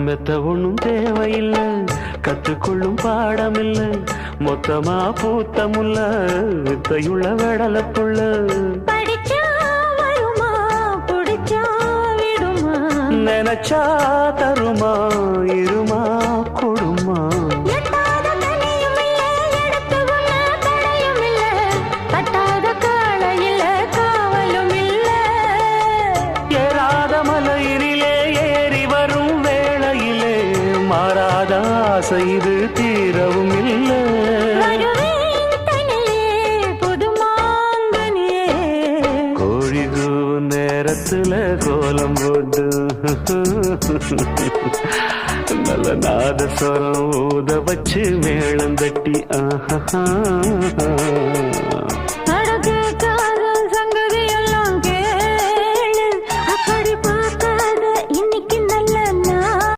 மெத்த ஒண்ணும் தேவையில்லை, கற்றுக்கொள்ளும் பாடமில்ல, மொத்தமா பூத்தமுல்ல வித்தையுள்ள வெடலப்புள்ள. படிச்சா வருமா புடிச்சா விடுமா, நினைச்சா தருமா இருமா கொடுமா. எட்டாத தனியும் இல்ல எடுத்து உண்ண தடையும் இல்ல, தட்டாத கால இல்ல காவலும் இல்ல. ஏறாத மலையிலே ஏறி வரும் வேளையிலே மாறாத ஆசை இது தீரவும் இல்லை. வருவேன் தனியே புது மாங்கனியே, கோழி கூவும் நேரத்துல கோலம் போட்டு நல்ல நாதஸ்வரம் ஊத வச்சு மேளம் தட்டி ஆஹா